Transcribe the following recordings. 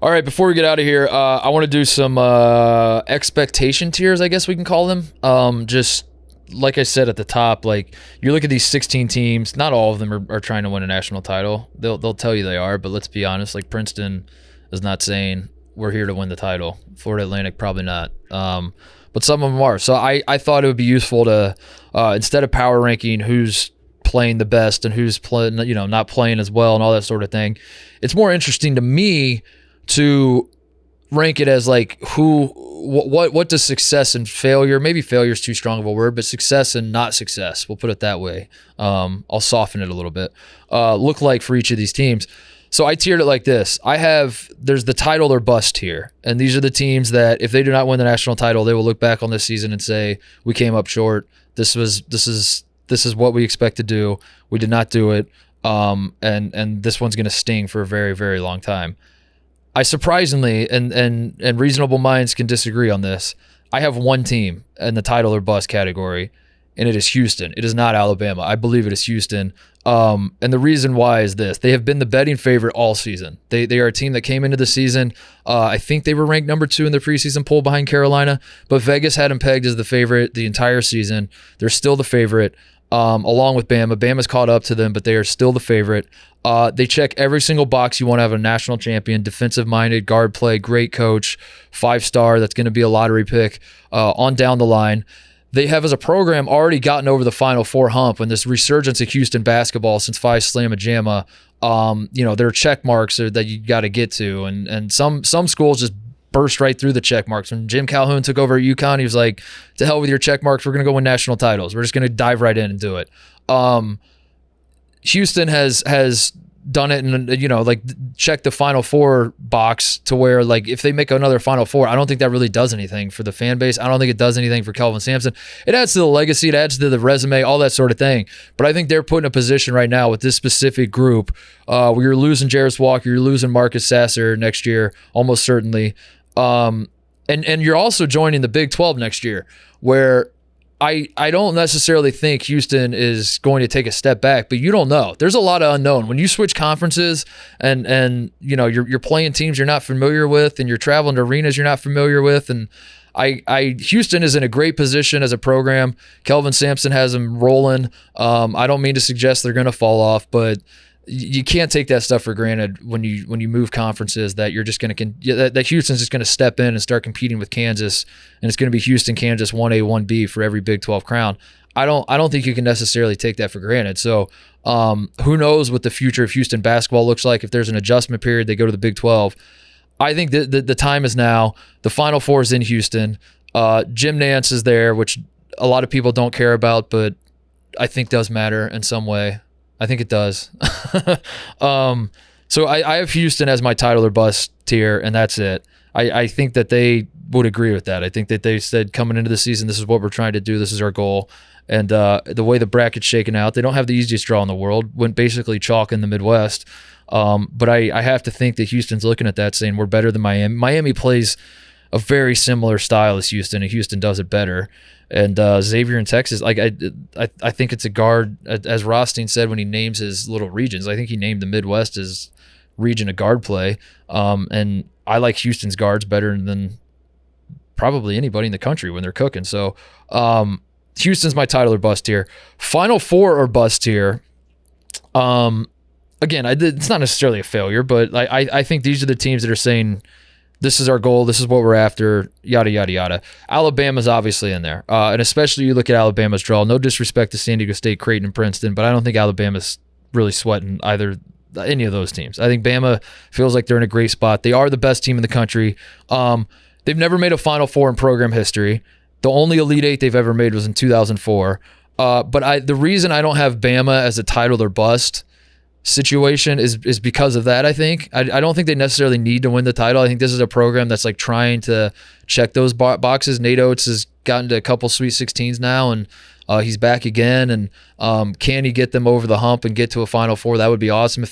All right, before we get out of here, I want to do some expectation tiers, I guess we can call them. Just like I said at the top, like you look at these 16 teams, not all of them are trying to win a national title. They'll tell you they are, but let's be honest, like Princeton is not saying we're here to win the title. Florida Atlantic probably not. But some of them are. So I thought it would be useful to instead of power ranking who's playing the best and who's playing, not playing as well and all that sort of thing. It's more interesting to me to rank it as like what does success and failure, maybe failure is too strong of a word, but success and not success, we'll put it that way. I'll soften it a little bit, look like for each of these teams. So I tiered it like this. There's the title or bust tier. And these are the teams that if they do not win the national title, they will look back on this season and say, we came up short. This is what we expect to do. We did not do it. And this one's going to sting for a very, very long time. I surprisingly, and reasonable minds can disagree on this, I have one team in the title or bust category, and it is Houston. It is not Alabama. I believe it is Houston. And the reason why is this. They have been the betting favorite all season. They are a team that came into the season. I think they were ranked number 2 in the preseason poll behind Carolina, but Vegas had them pegged as the favorite the entire season. They're still the favorite. Along with Bama. Bama's caught up to them, but they are still the favorite. They check every single box you want to have a national champion, defensive-minded, guard play, great coach, 5-star, that's going to be a lottery pick on down the line. They have, as a program, already gotten over the Final Four hump and this resurgence of Houston basketball since Phi Slamma Jamma. There are check marks that you got to get to, and some schools just burst right through the check marks. When Jim Calhoun took over at UConn, he was like, to hell with your check marks. We're going to go win national titles. We're just going to dive right in and do it. Houston has done it and, check the Final Four box to where, like, if they make another Final Four, I don't think that really does anything for the fan base. I don't think it does anything for Kelvin Sampson. It adds to the legacy. It adds to the resume, all that sort of thing. But I think they're put in a position right now with this specific group where you're losing Jarris Walker, you're losing Marcus Sasser next year, almost certainly. And you're also joining the Big 12 next year, where I don't necessarily think Houston is going to take a step back, but you don't know. There's a lot of unknown. When you switch conferences and you're playing teams you're not familiar with and you're traveling to arenas you're not familiar with, and Houston is in a great position as a program. Kelvin Sampson has them rolling. I don't mean to suggest they're going to fall off, but you can't take that stuff for granted when you move conferences, that you're just going to that Houston's just going to step in and start competing with Kansas, and it's going to be Houston, Kansas, 1A, 1B for every Big 12 crown. I don't think you can necessarily take that for granted. So who knows what the future of Houston basketball looks like. If there's an adjustment period, they go to the Big 12. I think the time is now. The Final Four is in Houston. Jim Nance is there, which a lot of people don't care about, but I think does matter in some way. I think it does. So I have Houston as my title or bust tier, and that's it. I think that they would agree with that. I think that they said coming into the season, this is what we're trying to do. This is our goal. And the way the bracket's shaken out, they don't have the easiest draw in the world. Went basically chalk in the Midwest. But I have to think that Houston's looking at that saying we're better than Miami. Miami plays a very similar style as Houston, and Houston does it better. And Xavier in Texas, like I think it's a guard, as Rothstein said when he names his little regions. I think he named the Midwest as region of guard play. And I like Houston's guards better than probably anybody in the country when they're cooking. So Houston's my title or bust tier. Final Four or bust tier. Again, it's not necessarily a failure, but I think these are the teams that are saying, this is our goal. This is what we're after, yada, yada, yada. Alabama's obviously in there. And especially you look at Alabama's draw. No disrespect to San Diego State, Creighton, and Princeton, but I don't think Alabama's really sweating any of those teams. I think Bama feels like they're in a great spot. They are the best team in the country. They've never made a Final Four in program history. The only Elite Eight they've ever made was in 2004. But the reason I don't have Bama as a title or bust situation is because of that. I think I don't think they necessarily need to win the title. I think this is a program that's like trying to check those boxes. Nate Oates has gotten to a couple Sweet 16s now, and he's back again. And can he get them over the hump and get to a Final Four? That would be awesome.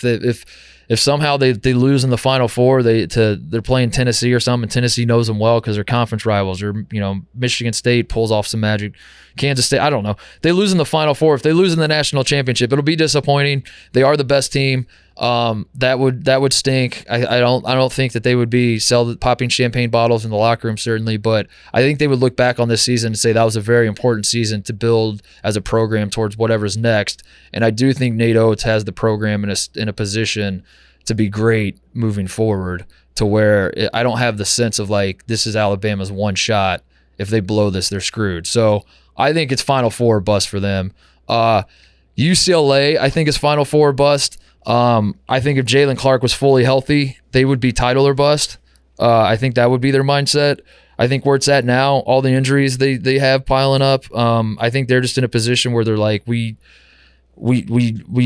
If somehow they lose in the Final Four, they're playing Tennessee or something, and Tennessee knows them well because they're conference rivals, or Michigan State pulls off some magic, Kansas State, I don't know. They lose in the Final Four. If they lose in the national championship, it'll be disappointing. They are the best team. That would stink. I don't think that they would be popping champagne bottles in the locker room, certainly, but I think they would look back on this season and say that was a very important season to build as a program towards whatever's next. And I do think Nate Oates has the program in a position to be great moving forward, to where I don't have the sense of like this is Alabama's one shot. If they blow this, they're screwed. So I think it's Final Four bust for them. UCLA, I think, is Final Four bust. I think if Jalen Clark was fully healthy, they would be title or bust. I think that would be their mindset. I think where it's at now, all the injuries they have piling up, I think they're just in a position where they're like, we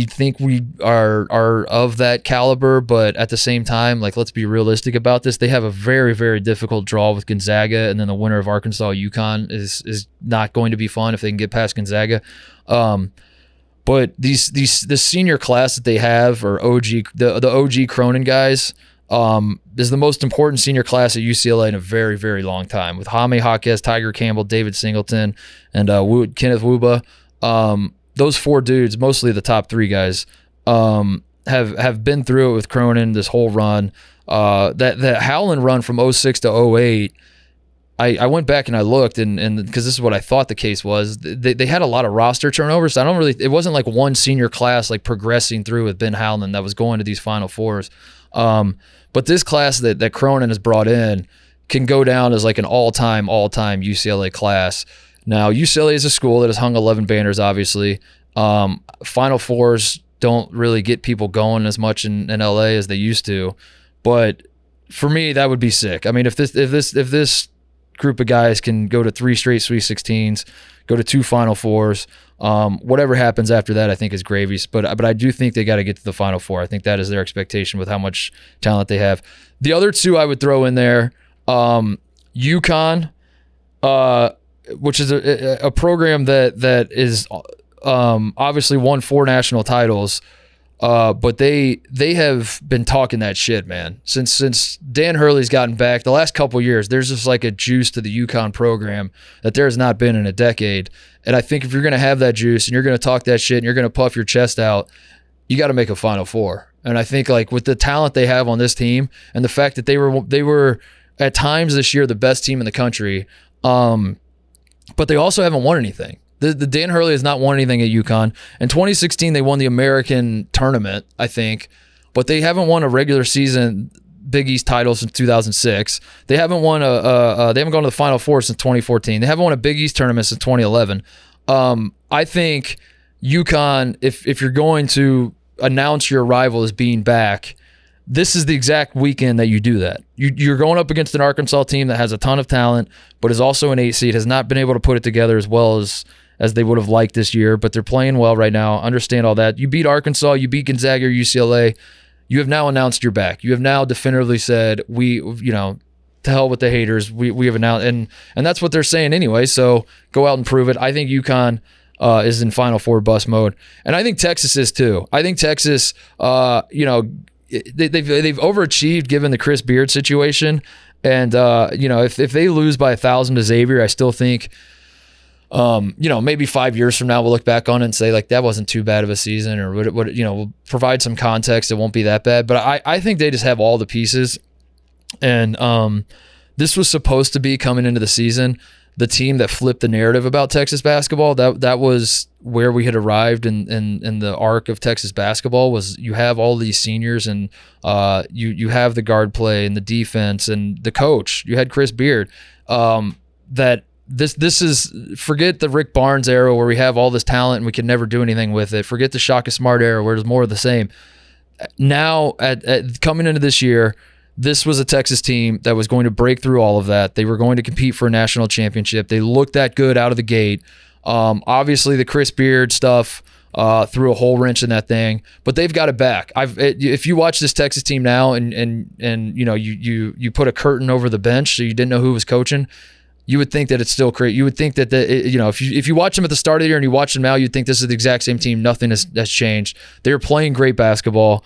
think we are of that caliber, but at the same time, like, let's be realistic about this. They have a very, very difficult draw with Gonzaga, and then the winner of Arkansas UConn is not going to be fun if they can get past Gonzaga. But this senior class that they have, or the OG Cronin guys, is the most important senior class at UCLA in a very, very long time, with Jaime Jaquez, Tiger Campbell, David Singleton, and Kenneth Wuba. Those four dudes, mostly the top three guys, have been through it with Cronin this whole run. That Howland run from 06 to 08, I went back and I looked, and because this is what I thought the case was, they had a lot of roster turnovers. So it wasn't like one senior class like progressing through with Ben Howland that was going to these Final Fours. But this class that Cronin has brought in can go down as like an all-time UCLA class. Now, UCLA is a school that has hung 11 banners, obviously. Final Fours don't really get people going as much in LA as they used to. But for me, that would be sick. I mean, if this group of guys can go to 3 straight Sweet 16s, go to 2 Final Fours, whatever happens after that, I think is gravy. But I do think they got to get to the Final Four. I think that is their expectation with how much talent they have. The other two I would throw in there, UConn, which is a program that is obviously won 4 national titles, but they have been talking that shit, man. Since Dan Hurley's gotten back, the last couple of years, there's just like a juice to the UConn program that there has not been in a decade. And I think if you're going to have that juice and you're going to talk that shit and you're going to puff your chest out, you got to make a Final Four. And I think like with the talent they have on this team and the fact that they were at times this year the best team in the country, but they also haven't won anything. The Dan Hurley has not won anything at UConn. In 2016, they won the American tournament, I think, but they haven't won a regular season Big East title since 2006. They haven't won they haven't gone to the Final Four since 2014. They haven't won a Big East tournament since 2011. I think UConn, if you're going to announce your rival as being back, this is the exact weekend that you do that. You're going up against an Arkansas team that has a ton of talent, but is also an 8 seed, has not been able to put it together as well as they would have liked this year, but they're playing well right now. Understand all that. You beat Arkansas, you beat Gonzaga or UCLA. You have now announced you're back. You have now definitively said, to hell with the haters. We have announced, and that's what they're saying anyway, so go out and prove it. I think UConn is in Final Four bust mode, and I think Texas is too. I think Texas, they've overachieved given the Chris Beard situation, and if they lose by 1,000 to Xavier, I still think maybe 5 years from now we'll look back on it and say like that wasn't too bad of a season, or we'll provide some context. It won't be that bad, but I think they just have all the pieces, and this was supposed to be, coming into the season, the team that flipped the narrative about Texas basketball. That was where we had arrived in the arc of Texas basketball. Was you have all these seniors, and you have the guard play and the defense and the coach. You had Chris Beard. This is, forget the Rick Barnes era where we have all this talent and we can never do anything with it. Forget the Shaka Smart era where there's more of the same. Now, at coming into this year, this was a Texas team that was going to break through all of that. They were going to compete for a national championship. They looked that good out of the gate. Obviously, the Chris Beard stuff threw a whole wrench in that thing, but they've got it back. If you watch this Texas team now and you put a curtain over the bench so you didn't know who was coaching, you would think that it's still great. You would think that if you watch them at the start of the year and you watch them now, you'd think this is the exact same team. Nothing has changed. They're playing great basketball.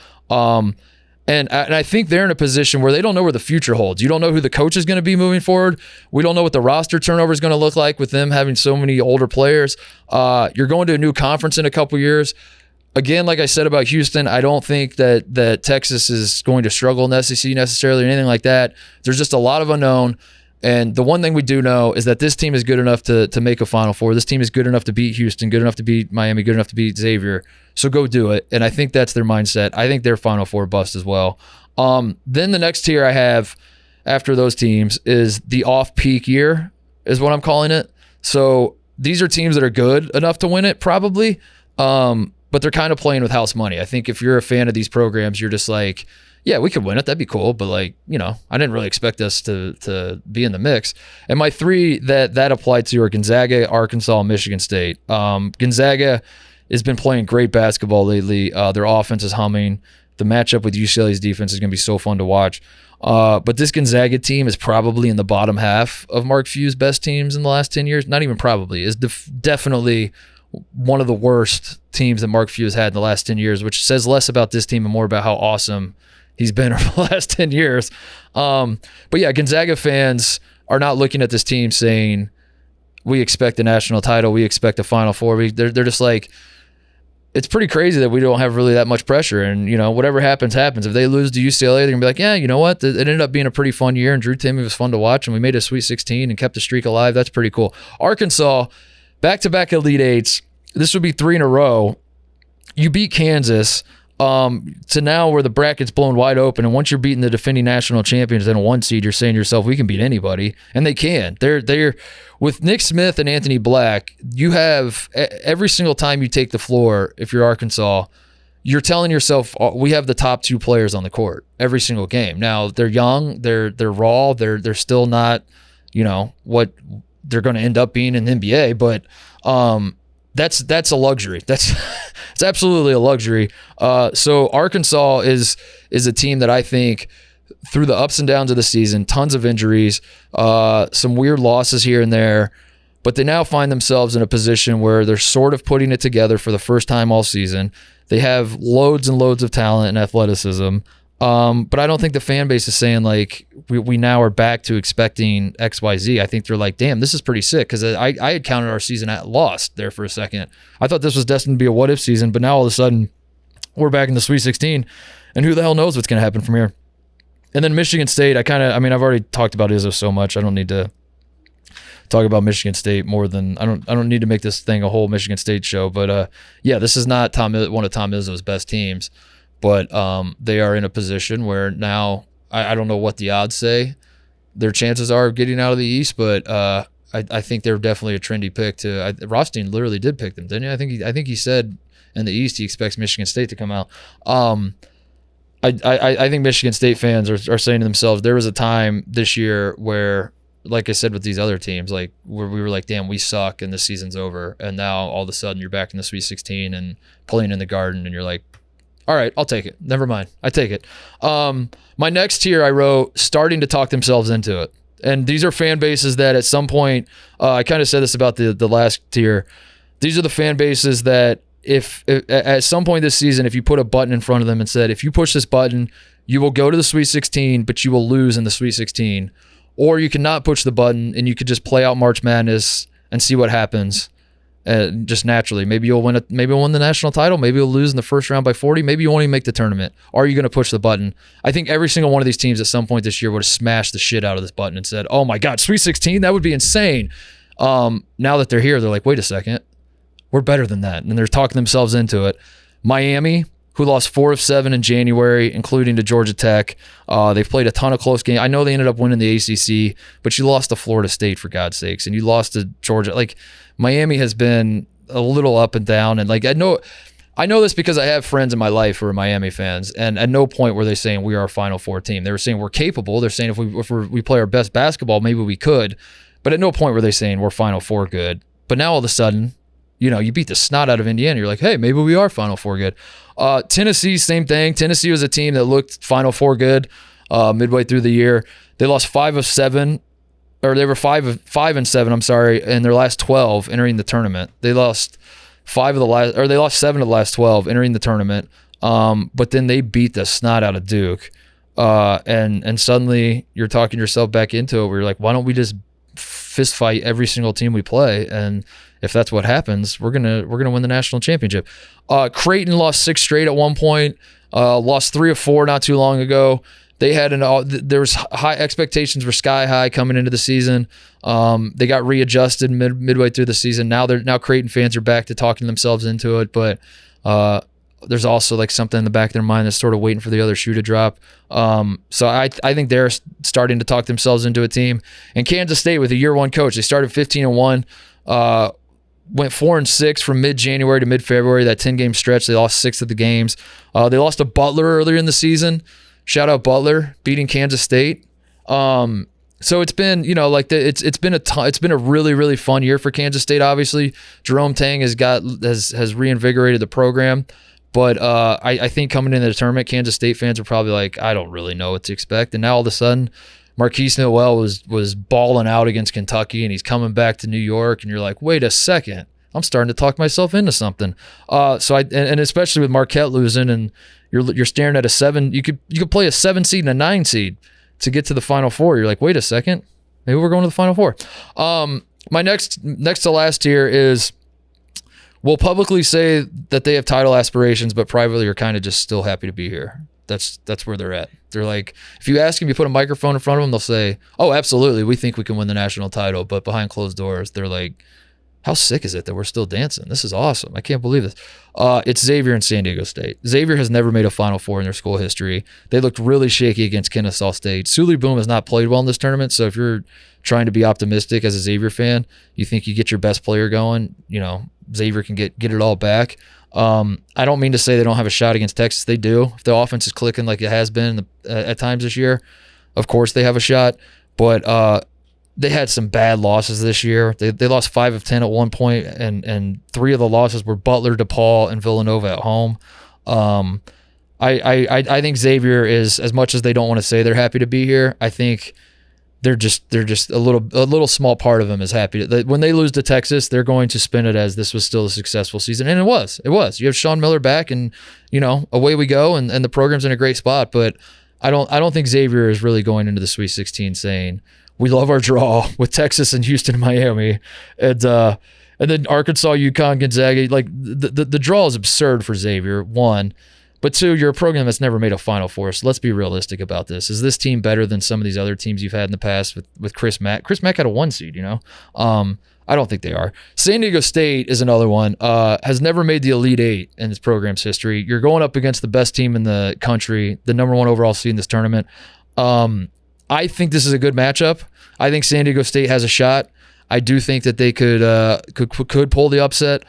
And I think they're in a position where they don't know where the future holds. You don't know who the coach is going to be moving forward. We don't know what the roster turnover is going to look like with them having so many older players. You're going to a new conference in a couple years. Again, like I said about Houston, I don't think that Texas is going to struggle in the SEC necessarily or anything like that. There's just a lot of unknown. And the one thing we do know is that this team is good enough to make a Final Four. This team is good enough to beat Houston, good enough to beat Miami, good enough to beat Xavier. So go do it. And I think that's their mindset. I think they're Final Four bust as well. Then the next tier I have after those teams is the off-peak year is what I'm calling it. So these are teams that are good enough to win it probably, but they're kind of playing with house money. I think if you're a fan of these programs, you're just like, yeah, we could win it. That'd be cool. But I didn't really expect us to be in the mix. And my three that applied to are Gonzaga, Arkansas, and Michigan State. Gonzaga has been playing great basketball lately. Their offense is humming. The matchup with UCLA's defense is going to be so fun to watch. But this Gonzaga team is probably in the bottom half of Mark Few's best teams in the last 10 years. Not even probably. Is definitely one of the worst teams that Mark Few has had in the last 10 years, which says less about this team and more about how awesome he's been over the last 10 years. But yeah, Gonzaga fans are not looking at this team saying, we expect a national title, we expect a Final Four. They're just like, it's pretty crazy that we don't have really that much pressure. And, whatever happens, happens. If they lose to UCLA, they're going to be like, yeah, you know what? It ended up being a pretty fun year, and Drew Timme was fun to watch, and we made a Sweet 16 and kept the streak alive. That's pretty cool. Arkansas, back-to-back Elite Eights. This would be 3 in a row. You beat Kansas to now where the bracket's blown wide open, and once you're beating the defending national champions in a 1 seed, you're saying to yourself, we can beat anybody, and they can. They're with Nick Smith and Anthony Black. You have every single time you take the floor, if you're Arkansas, you're telling yourself, we have the top 2 players on the court every single game. Now they're young, they're raw, they're still not, what they're going to end up being in the NBA, but that's a luxury. It's absolutely a luxury. So Arkansas is a team that I think through the ups and downs of the season, tons of injuries, some weird losses here and there, but they now find themselves in a position where they're sort of putting it together for the first time all season. They have loads and loads of talent and athleticism. But I don't think the fan base is saying like we now are back to expecting XYZ. I think they're like, damn, this is pretty sick, because I had counted our season at lost there for a second. I thought this was destined to be a what if season, but now all of a sudden we're back in the Sweet 16, and who the hell knows what's going to happen from here. And then Michigan State, I've already talked about Izzo so much. I don't need to talk about Michigan State more than I don't need to make this thing a whole Michigan State show. But yeah, this is not one of Tom Izzo's best teams. But they are in a position where now I don't know what the odds say their chances are of getting out of the East, but I think they're definitely a trendy pick. Rothstein literally did pick them, didn't he? I think he said in the East he expects Michigan State to come out. I think Michigan State fans are saying to themselves, there was a time this year where, like I said with these other teams, like where we were like, damn, we suck and the season's over, and now all of a sudden you're back in the Sweet 16 and playing in the Garden, and you're like, all right, I'll take it. Never mind. I take it. My next tier I wrote, starting to talk themselves into it. And these are fan bases that at some point, I kind of said this about the last tier. These are the fan bases that if at some point this season, if you put a button in front of them and said, if you push this button, you will go to the Sweet 16, but you will lose in the Sweet 16. Or you cannot push the button and you could just play out March Madness and see what happens. Just naturally, maybe you'll win the national title. Maybe you'll lose in the first round by 40. Maybe you won't even make the tournament. Are you going to push the button? I think every single one of these teams at some point this year would have smashed the shit out of this button and said, "Oh my God, Sweet 16, that would be insane." Now that they're here, they're like, "Wait a second, we're better than that," and they're talking themselves into it. Miami, who lost 4 of 7 in January, including to Georgia Tech. They've played a ton of close games. I know they ended up winning the ACC, but you lost to Florida State, for God's sakes, and you lost to Georgia. Like, Miami has been a little up and down, and like I know this because I have friends in my life who are Miami fans, and at no point were they saying we are a Final Four team. They were saying we're capable. They're saying if we play our best basketball, maybe we could, but at no point were they saying we're Final Four good. But now all of a sudden, you beat the snot out of Indiana. You're like, hey, maybe we are Final Four good. Tennessee, same thing. Tennessee was a team that looked Final Four good midway through the year. They lost 5 of 7. Or they were 5 and 7, I'm sorry, in their last 12 entering the tournament. They lost 7 of the last 12 entering the tournament. But then they beat the snot out of Duke. And suddenly you're talking yourself back into it where you're like, why don't we just fist fight every single team we play? And if that's what happens, we're gonna win the national championship. Creighton lost 6 straight at one point. Lost 3 of 4 not too long ago. They had there was high expectations were sky high coming into the season. They got readjusted midway through the season. Now Creighton fans are back to talking themselves into it, but there's also like something in the back of their mind that's sort of waiting for the other shoe to drop. So I think they're starting to talk themselves into a team. And Kansas State with a year 1 coach, they started 15-1, went 4-6 from mid-January to mid-February. That 10-game stretch, they lost 6 of the games. They lost to Butler earlier in the season. Shout out Butler beating Kansas State. So it's been, it's been a really, really fun year for Kansas State. Obviously, Jerome Tang has reinvigorated the program. But I think coming into the tournament, Kansas State fans are probably like, I don't really know what to expect. And now all of a sudden, Marquise Noel was balling out against Kentucky, and he's coming back to New York, and you're like, wait a second, I'm starting to talk myself into something. And especially with Marquette losing, and you're staring at a 7. You could play a 7 seed and a 9 seed to get to the Final Four. You're like, wait a second, maybe we're going to the Final Four. My next to last tier is, we'll publicly say that they have title aspirations, but privately are kind of just still happy to be here. That's where they're at. They're like, if you ask them, you put a microphone in front of them, they'll say, oh, absolutely, we think we can win the national title. But behind closed doors, they're like, how sick is it that we're still dancing? This is awesome. I can't believe this. It's Xavier and San Diego State. Xavier has never made a Final Four in their school history. They looked really shaky against Kennesaw State. Sully Boom has not played well in this tournament, so if you're trying to be optimistic as a Xavier fan, you think you get your best player going, Xavier can get it all back. I don't mean to say they don't have a shot against Texas. They do. If the offense is clicking like it has been at times this year, of course they have a shot. But they had some bad losses this year. They lost 5 of 10 at one point, and 3 of the losses were Butler, DePaul, and Villanova at home. I think Xavier is, as much as they don't want to say they're happy to be here, I think they're just a little small part of them is happy. When they lose to Texas, they're going to spin it as this was still a successful season, and it was. You have Sean Miller back, and away we go, and the program's in a great spot. But I don't think Xavier is really going into the Sweet 16 saying, we love our draw with Texas and Houston and Miami, and then Arkansas, UConn, Gonzaga. Like the draw is absurd for Xavier, 1. But 2, you're a program that's never made a Final Four, so let's be realistic about this. Is this team better than some of these other teams you've had in the past with Chris Mack? Chris Mack had a 1 seed, I don't think they are. San Diego State is another one. Has never made the Elite 8 in its program's history. You're going up against the best team in the country, the number 1 overall seed in this tournament. I think this is a good matchup. I think San Diego State has a shot. I do think that they could pull the upset.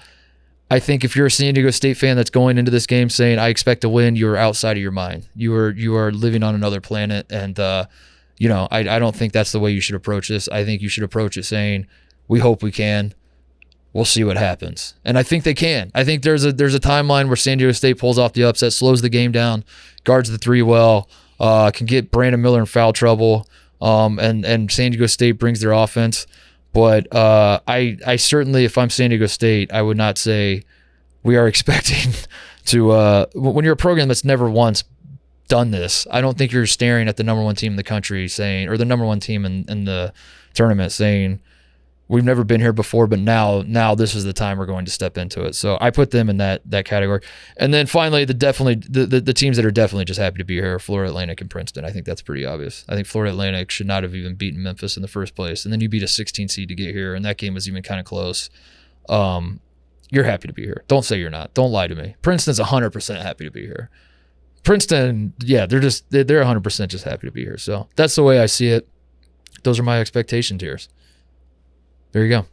I think if you're a San Diego State fan that's going into this game saying, I expect to win, you're outside of your mind. You are living on another planet, and I don't think that's the way you should approach this. I think you should approach it saying, we hope we can. We'll see what happens. And I think they can. I think there's a timeline where San Diego State pulls off the upset, slows the game down, guards the 3 well, can get Brandon Miller in foul trouble, and San Diego State brings their offense. But I certainly, if I'm San Diego State, I would not say we are expecting to when you're a program that's never once done this, I don't think you're staring at the number 1 team in the country saying, or the number 1 team in the tournament saying, we've never been here before, but now this is the time we're going to step into it. So I put them in that category. And then finally, the teams that are definitely just happy to be here are Florida Atlantic and Princeton. I think that's pretty obvious. I think Florida Atlantic should not have even beaten Memphis in the first place. And then you beat a 16 seed to get here, and that game was even kind of close. You're happy to be here. Don't say you're not. Don't lie to me. Princeton's 100% happy to be here. Princeton, yeah, they're 100% just happy to be here. So that's the way I see it. Those are my expectation tiers. There you go.